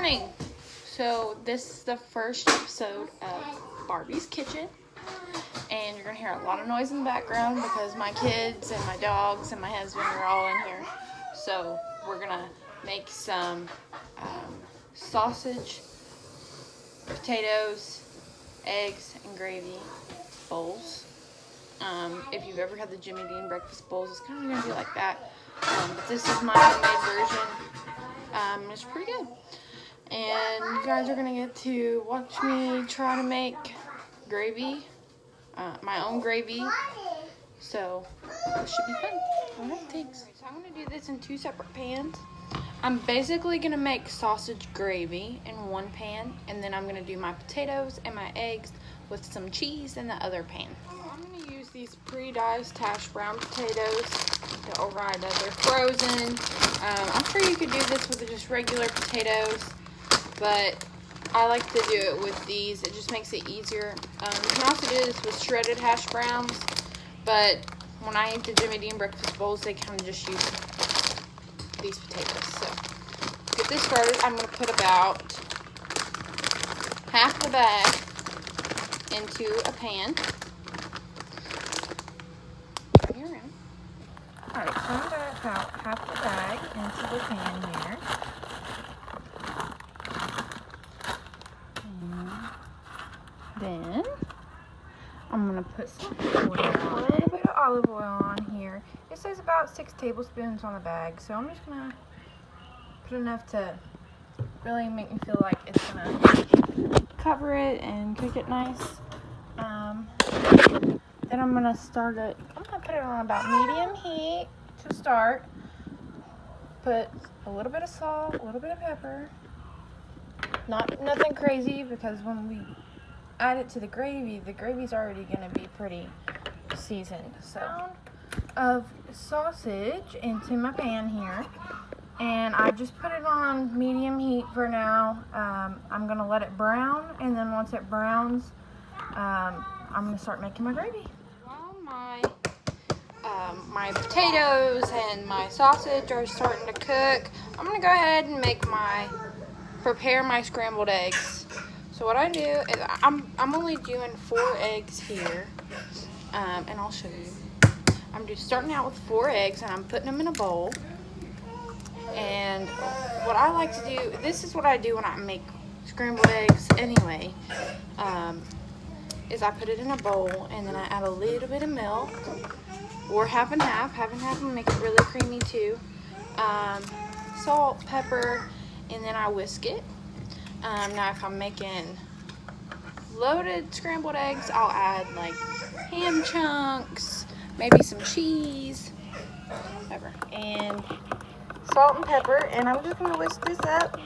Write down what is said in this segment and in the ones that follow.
morning. So this is the first episode of Barbie's Kitchen, and you're gonna hear a lot of noise in the background because my kids and my dogs and my husband are all in here. So we're gonna make some sausage, potatoes, eggs, and gravy bowls. If you've ever had the Jimmy Dean breakfast bowls, it's kind of gonna be like that. But this is my homemade version. It's pretty good. And you guys are gonna get to watch me try to make gravy, my own gravy. So it should be fun. Alright, thanks. So I'm gonna do this in two separate pans. I'm basically gonna make sausage gravy in one pan, and then I'm gonna do my potatoes and my eggs with some cheese in the other pan. I'm gonna use these pre-diced hash brown potatoes. Alright, they're frozen. I'm sure you could do this with just regular potatoes, but I like to do it with these. It just makes it easier. You can also do this with shredded hash browns, but when I eat the Jimmy Dean breakfast bowls, they kind of just use these potatoes. So to get this started, I'm going to put about half the bag into a pan. Bring it around. Alright, so I'm going to put about half the bag into the pan here. Then I'm going to put some oil on, a little bit of olive oil on here. It says about 6 tablespoons on the bag, so I'm just going to put enough to really make me feel like it's going to cover it and cook it nice. Then I'm going to start it, I'm going to put it on about medium heat to start. Put a little bit of salt, a little bit of pepper. Nothing crazy, because when we add it to the gravy's already going to be pretty seasoned. So, of sausage into my pan here, and I just put it on medium heat for now. I'm going to let it brown, and then once it browns, I'm going to start making my gravy. While my potatoes and my sausage are starting to cook, I'm going to go ahead and prepare my scrambled eggs. So what I do is I'm only doing 4 eggs here, and I'll show you. I'm just starting out with 4 eggs, and I'm putting them in a bowl. And what I like to do, this is what I do when I make scrambled eggs anyway, is I put it in a bowl, and then I add a little bit of milk, or half and half and make it really creamy too. Salt, pepper, and then I whisk it. Now if I'm making loaded scrambled eggs, I'll add like ham chunks, maybe some cheese, whatever, and salt and pepper, and I'm just going to whisk this up.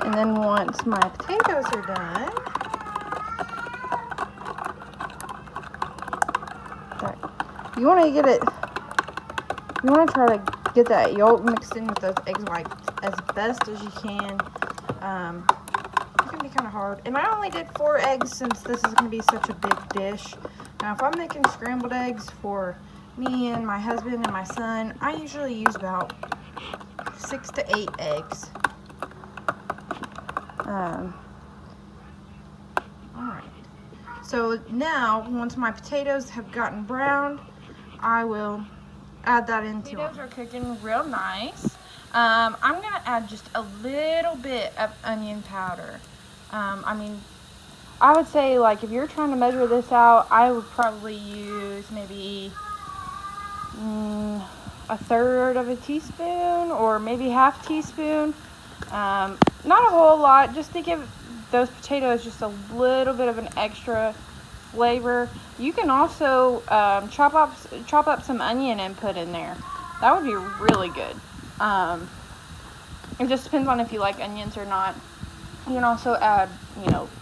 And then once my potatoes are done, you want to try to get that yolk mixed in with those eggs whites as best as you can. It can be kind of hard. And I only did 4 eggs since this is going to be such a big dish. Now, if I'm making scrambled eggs for me and my husband and my son, I usually use about 6 to 8 eggs. Alright. So now, once my potatoes have gotten browned, I will add that into them. Potatoes are cooking real nice. I'm going to add just a little bit of onion powder. I would say, like, if you're trying to measure this out, I would probably use maybe a third of a teaspoon, or maybe half teaspoon. Not a whole lot, just to give those potatoes just a little bit of an extra flavor. You can also chop up some onion and put in there. That would be really good. It just depends on if you like onions or not. You can also add,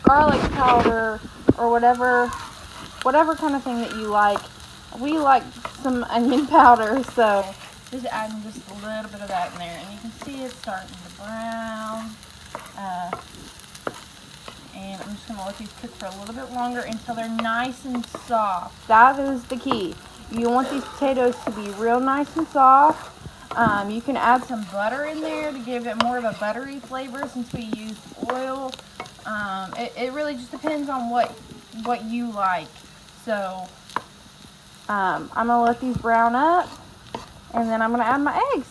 garlic powder or whatever kind of thing that you like. We like some onion powder, so just adding just a little bit of that in there, and you can see it's starting to brown. And I'm just going to let these cook for a little bit longer until they're nice and soft. That is the key. You want these potatoes to be real nice and soft. You can add some butter in there to give it more of a buttery flavor since we use oil. It really just depends on what you like. So I'm gonna let these brown up, and then I'm gonna add my eggs.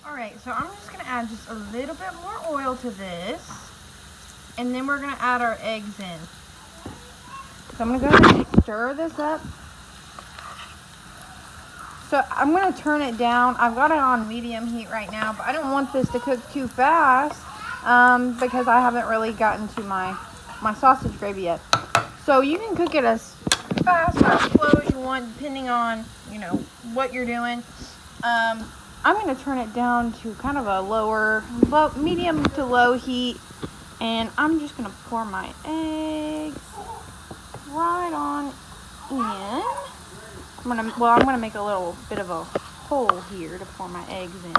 All right, so I'm just gonna add just a little bit more oil to this, and then we're gonna add our eggs in. So I'm gonna go ahead and stir this up. So I'm gonna turn it down. I've got it on medium heat right now, but I don't want this to cook too fast because I haven't really gotten to my sausage gravy yet. So you can cook it as fast or as slow as you want, depending on, you know, what you're doing. I'm gonna turn it down to kind of a medium to low heat, and I'm just gonna pour my eggs right on in. I'm gonna make a little bit of a hole here to pour my eggs in.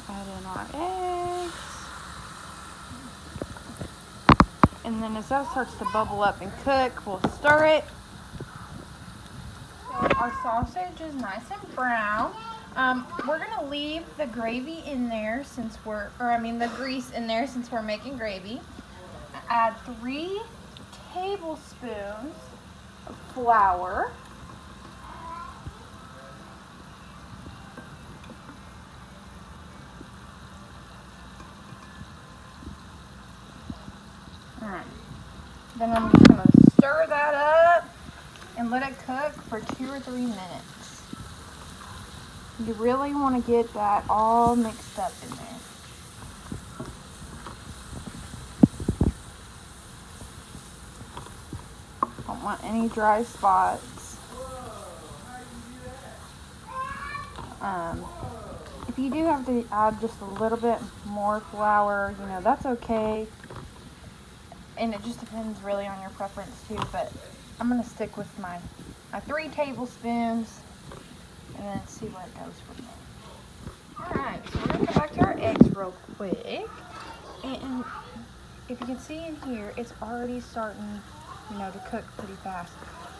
Add in our eggs. And then as that starts to bubble up and cook, we'll stir it. So our sausage is nice and brown. We're gonna leave the gravy in there the grease in there since we're making gravy. Add 3 tablespoons of flour. Alright. Then I'm just gonna stir that up and let it cook for 2 or 3 minutes. You really want to get that all mixed up in there. Don't want any dry spots. If you do have to add just a little bit more flour, you know, that's okay. And it just depends really on your preference too, but I'm going to stick with my 3 tablespoons and then see where it goes from there. Alright, so we're going to go back to our eggs real quick. And if you can see in here, it's already starting, you know, to cook pretty fast.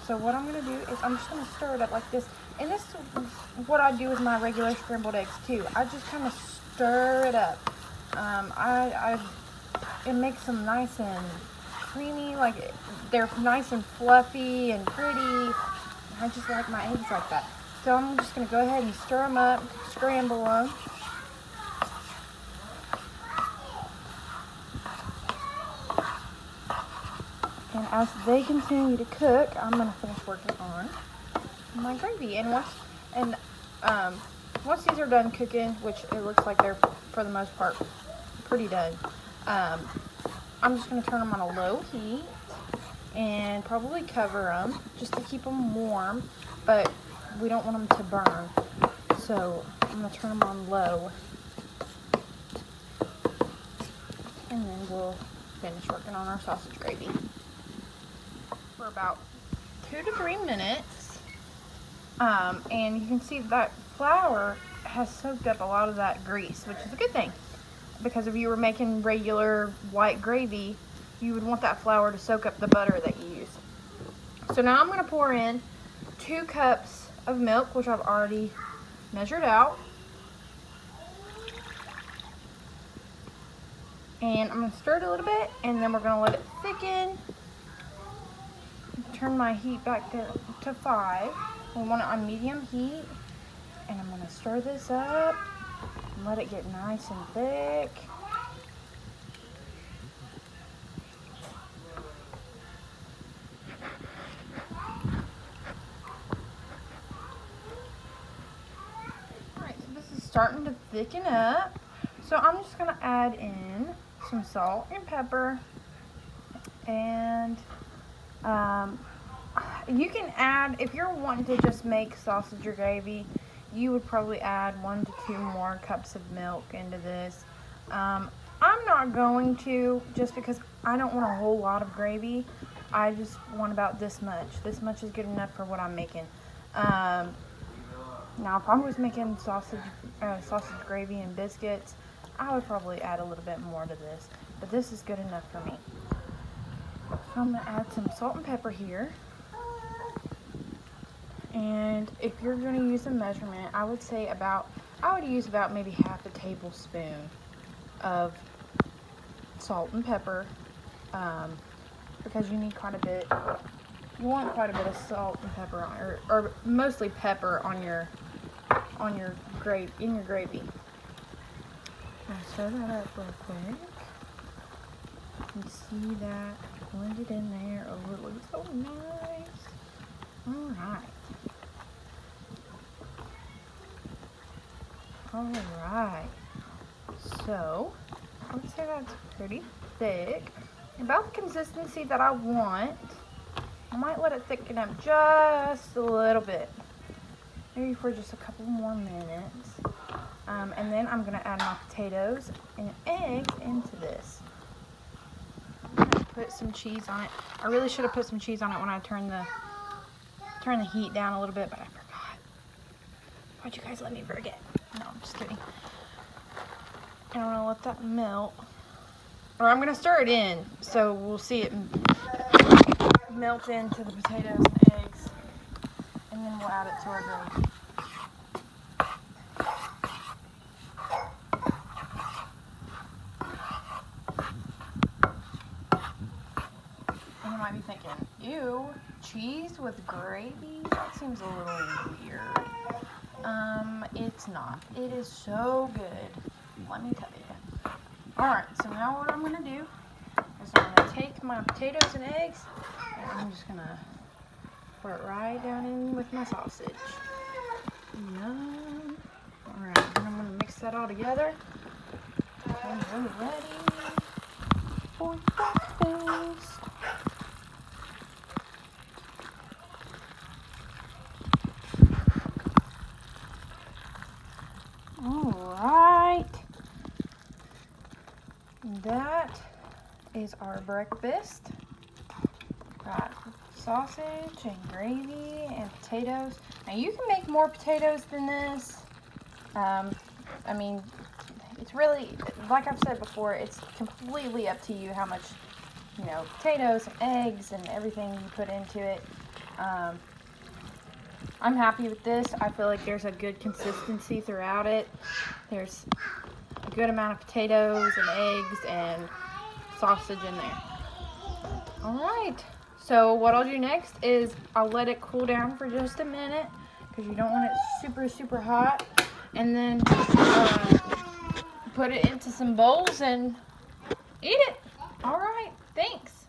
So what I'm going to do is I'm just going to stir it up like this. And this is what I do with my regular scrambled eggs too. I just kind of stir it up. It makes them nice and creamy, like they're nice and fluffy and pretty. I just like my eggs like that. So I'm just going to go ahead and stir them up, scramble them. And as they continue to cook, I'm going to finish working on my gravy. And once these are done cooking, which it looks like they're, for the most part, pretty done, I'm just going to turn them on a low heat and probably cover them just to keep them warm, but we don't want them to burn. So I'm going to turn them on low, and then we'll finish working on our sausage gravy. For about 2 to 3 minutes, and you can see that flour has soaked up a lot of that grease, which is a good thing, because if you were making regular white gravy, you would want that flour to soak up the butter that you use. So now I'm going to pour in 2 cups of milk, which I've already measured out, and I'm going to stir it a little bit, and then we're going to let it thicken. Turn my heat back to 5. We want it on medium heat, and I'm going to stir this up and let it get nice and thick. Alright, so this is starting to thicken up. So I'm just going to add in some salt and pepper, and you can add, if you're wanting to just make sausage or gravy, you would probably add 1 to 2 more cups of milk into this. I'm not going to, just because I don't want a whole lot of gravy. I just want about this much. This much is good enough for what I'm making. Now, if I was making sausage gravy and biscuits, I would probably add a little bit more to this, but this is good enough for me. So I'm going to add some salt and pepper here. And if you're going to use a measurement, I would use about maybe half a tablespoon of salt and pepper, because you need quite a bit. You want quite a bit of salt and pepper on, or mostly pepper on your gravy. I'll stir that up real quick. You can see that blended in there. Oh, it looks so nice. Alright. So, I would say that's pretty thick. About the consistency that I want. I might let it thicken up just a little bit. Maybe for just a couple more minutes. And then I'm going to add my potatoes and eggs into this. I'm going to put some cheese on it. I really should have put some cheese on it when I turned the heat down a little bit, but I forgot. Why'd you guys let me forget? No, I'm just kidding. And I'm going to let that melt. Or I'm going to stir it in, so we'll see it melt into the potatoes and eggs. And then we'll add it to our gravy. And you might be thinking, ew, cheese with gravy? That seems a little weird. It's not. It is so good. Let me tell you. Alright, so now what I'm going to do is I'm going to take my potatoes and eggs, and I'm just going to pour it right down in with my sausage. Yum. Alright, then I'm going to mix that all together. And we're ready for breakfast. Alright. That is our breakfast. Got sausage and gravy and potatoes. Now you can make more potatoes than this. I mean, it's really, like I've said before, it's completely up to you how much, potatoes and eggs and everything you put into it. I'm happy with this. I feel like there's a good consistency throughout it. There's a good amount of potatoes and eggs and sausage in there. Alright, so what I'll do next is I'll let it cool down for just a minute, because you don't want it super, super hot. And then put it into some bowls and eat it. Alright, thanks.